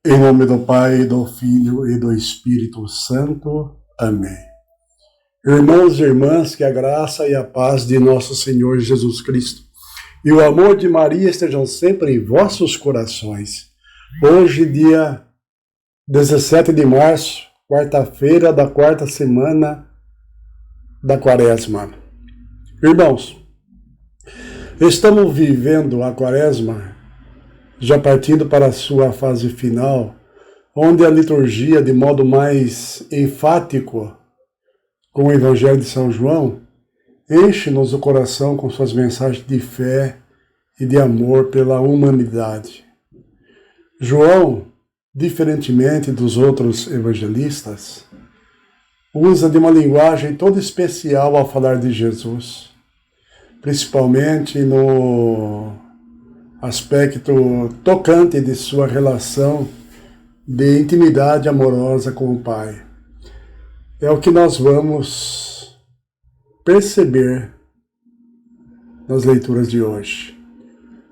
Em nome do Pai, do Filho e do Espírito Santo. Amém. Irmãos e irmãs, que a graça e a paz de nosso Senhor Jesus Cristo e o amor de Maria estejam sempre em vossos corações. Hoje, dia 17 de março, quarta-feira da quarta semana da Quaresma. Irmãos, estamos vivendo a Quaresma já partindo para a sua fase final, onde a liturgia, de modo mais enfático, com o Evangelho de São João, enche-nos o coração com suas mensagens de fé e de amor pela humanidade. João, diferentemente dos outros evangelistas, usa de uma linguagem toda especial ao falar de Jesus, principalmente no aspecto tocante de sua relação de intimidade amorosa com o Pai. É o que nós vamos perceber nas leituras de hoje.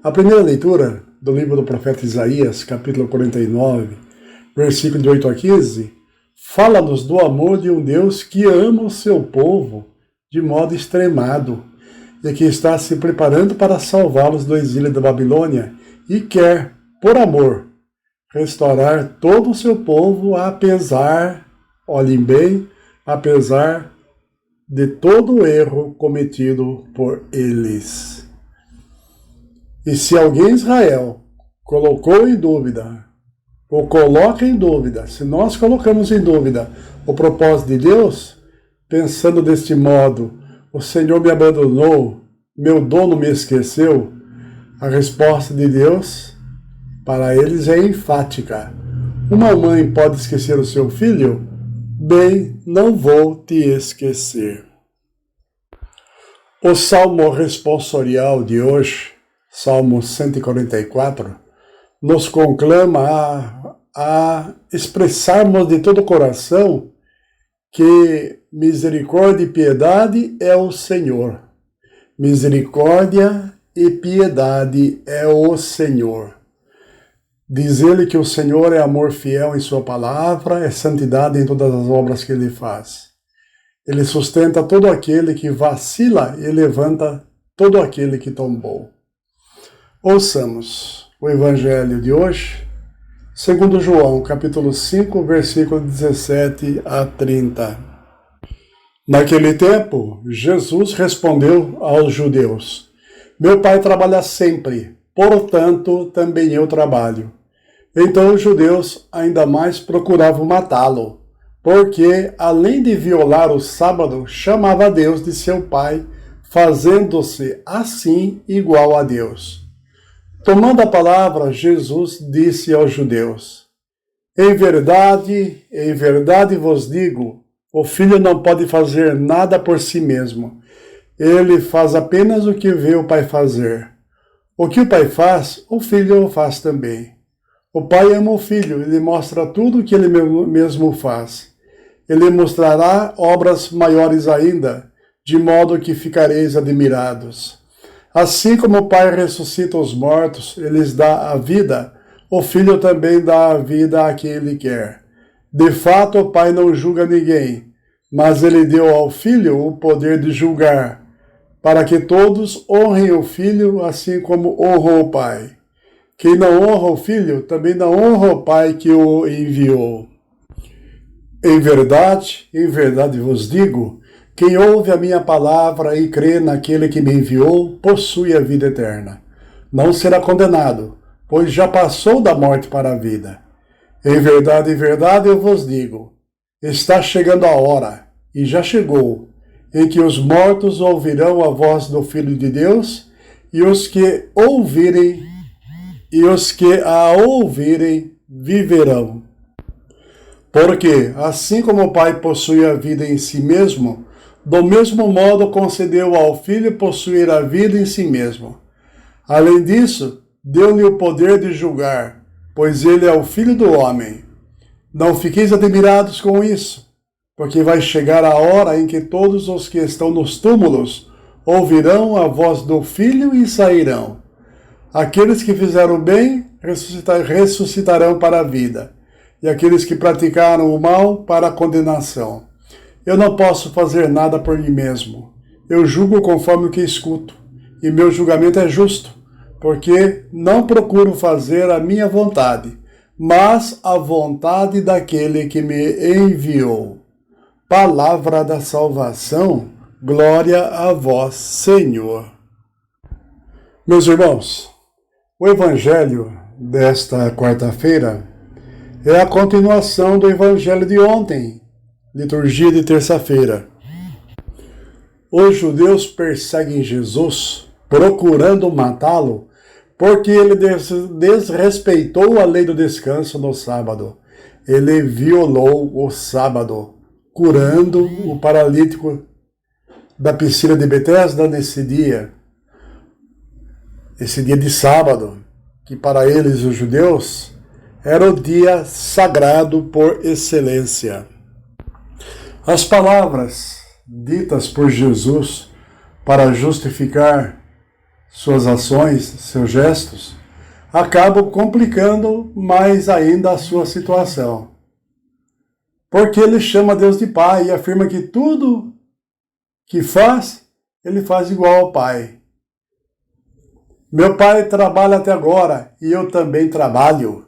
A primeira leitura do livro do profeta Isaías, capítulo 49, versículo de 8 a 15, fala-nos do amor de um Deus que ama o seu povo de modo extremado, e que está se preparando para salvá-los do exílio da Babilônia e quer, por amor, restaurar todo o seu povo, apesar, olhem bem, apesar de todo o erro cometido por eles. E se alguém em Israel colocou em dúvida, ou coloca em dúvida, se nós colocamos em dúvida o propósito de Deus, pensando deste modo, o Senhor me abandonou, meu dono me esqueceu, a resposta de Deus para eles é enfática. Uma mãe pode esquecer o seu filho? Bem, não vou te esquecer. O salmo responsorial de hoje, Salmo 144, nos conclama a expressarmos de todo o coração que misericórdia e piedade é o Senhor. Misericórdia e piedade é o Senhor. Diz ele que o Senhor é amor fiel em sua palavra, é santidade em todas as obras que ele faz. Ele sustenta todo aquele que vacila e levanta todo aquele que tombou. Ouçamos o Evangelho de hoje, segundo João, capítulo 5, versículo 17 a 30. Naquele tempo, Jesus respondeu aos judeus: Meu Pai trabalha sempre, portanto, também eu trabalho. Então os judeus ainda mais procuravam matá-lo, porque, além de violar o sábado, chamava Deus de seu Pai, fazendo-se assim igual a Deus. Tomando a palavra, Jesus disse aos judeus: em verdade vos digo, o filho não pode fazer nada por si mesmo. Ele faz apenas o que vê o Pai fazer. O que o Pai faz, o filho o faz também. O Pai ama o filho, ele mostra tudo o que ele mesmo faz. Ele mostrará obras maiores ainda, de modo que ficareis admirados. Assim como o Pai ressuscita os mortos, ele lhes dá a vida, o Filho também dá a vida a quem ele quer. De fato, o Pai não julga ninguém, mas ele deu ao Filho o poder de julgar, para que todos honrem o Filho assim como honram o Pai. Quem não honra o Filho, também não honra o Pai que o enviou. Em verdade vos digo, quem ouve a minha palavra e crê naquele que me enviou, possui a vida eterna. Não será condenado, pois já passou da morte para a vida. Em verdade eu vos digo, está chegando a hora, e já chegou, em que os mortos ouvirão a voz do Filho de Deus, e os que a ouvirem viverão. Porque, assim como o Pai possui a vida em si mesmo, do mesmo modo concedeu ao Filho possuir a vida em si mesmo. Além disso, deu-lhe o poder de julgar, pois ele é o Filho do homem. Não fiqueis admirados com isso, porque vai chegar a hora em que todos os que estão nos túmulos ouvirão a voz do Filho e sairão. Aqueles que fizeram bem ressuscitarão para a vida, e aqueles que praticaram o mal para a condenação. Eu não posso fazer nada por mim mesmo. Eu julgo conforme o que escuto, e meu julgamento é justo, porque não procuro fazer a minha vontade, mas a vontade daquele que me enviou. Palavra da salvação, glória a vós, Senhor. Meus irmãos, o Evangelho desta quarta-feira é a continuação do Evangelho de ontem, liturgia de terça-feira. Os judeus perseguem Jesus, procurando matá-lo, porque ele desrespeitou a lei do descanso no sábado. Ele violou o sábado, curando o paralítico da piscina de Betesda nesse dia de sábado, que para eles, os judeus, era o dia sagrado por excelência. As palavras ditas por Jesus para justificar suas ações, seus gestos, acabam complicando mais ainda a sua situação. Porque ele chama Deus de Pai e afirma que tudo que faz, ele faz igual ao Pai. Meu pai trabalha até agora e eu também trabalho.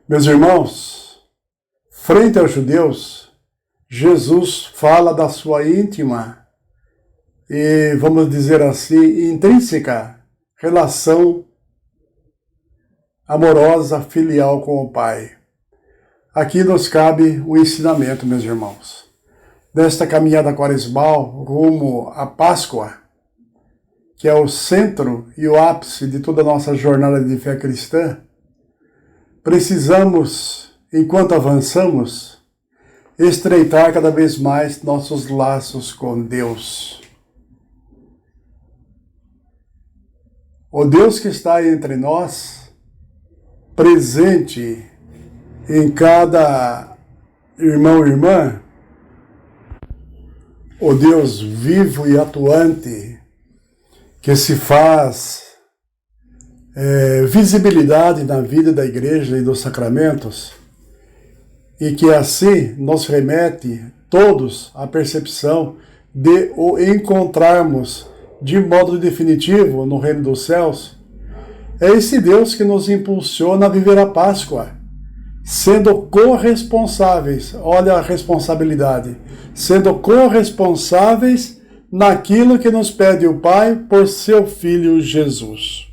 Meus irmãos, frente aos judeus, Jesus fala da sua íntima e, vamos dizer assim, intrínseca relação amorosa, filial com o Pai. Aqui nos cabe o ensinamento, meus irmãos. Nesta caminhada quaresmal rumo à Páscoa, que é o centro e o ápice de toda a nossa jornada de fé cristã, precisamos, enquanto avançamos, estreitar cada vez mais nossos laços com Deus. O Deus que está entre nós, presente em cada irmão e irmã, o Deus vivo e atuante, que se faz visibilidade na vida da igreja e dos sacramentos, e que assim nos remete todos à percepção de o encontrarmos de modo definitivo no reino dos céus, é esse Deus que nos impulsiona a viver a Páscoa, sendo corresponsáveis, olha a responsabilidade, sendo corresponsáveis naquilo que nos pede o Pai por seu Filho Jesus.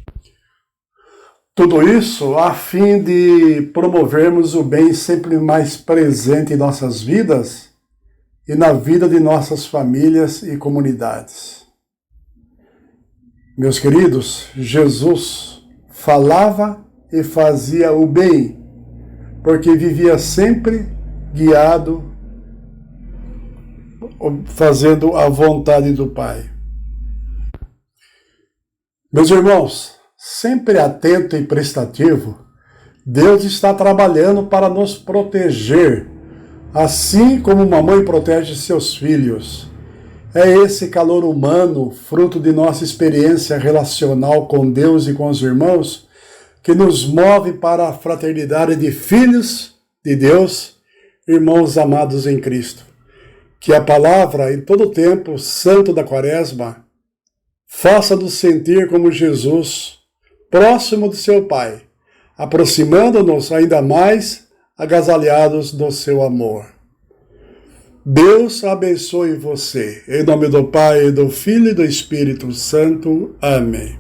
Tudo isso a fim de promovermos o bem sempre mais presente em nossas vidas e na vida de nossas famílias e comunidades. Meus queridos, Jesus falava e fazia o bem, porque vivia sempre guiado, fazendo a vontade do Pai. Meus irmãos, sempre atento e prestativo, Deus está trabalhando para nos proteger, assim como uma mãe protege seus filhos. É esse calor humano, fruto de nossa experiência relacional com Deus e com os irmãos, que nos move para a fraternidade de filhos de Deus, irmãos amados em Cristo. Que a palavra, em todo o tempo santo da Quaresma, faça-nos sentir como Jesus, próximo do seu Pai, aproximando-nos ainda mais, agasalhados do seu amor. Deus abençoe você. Em nome do Pai, do Filho e do Espírito Santo. Amém.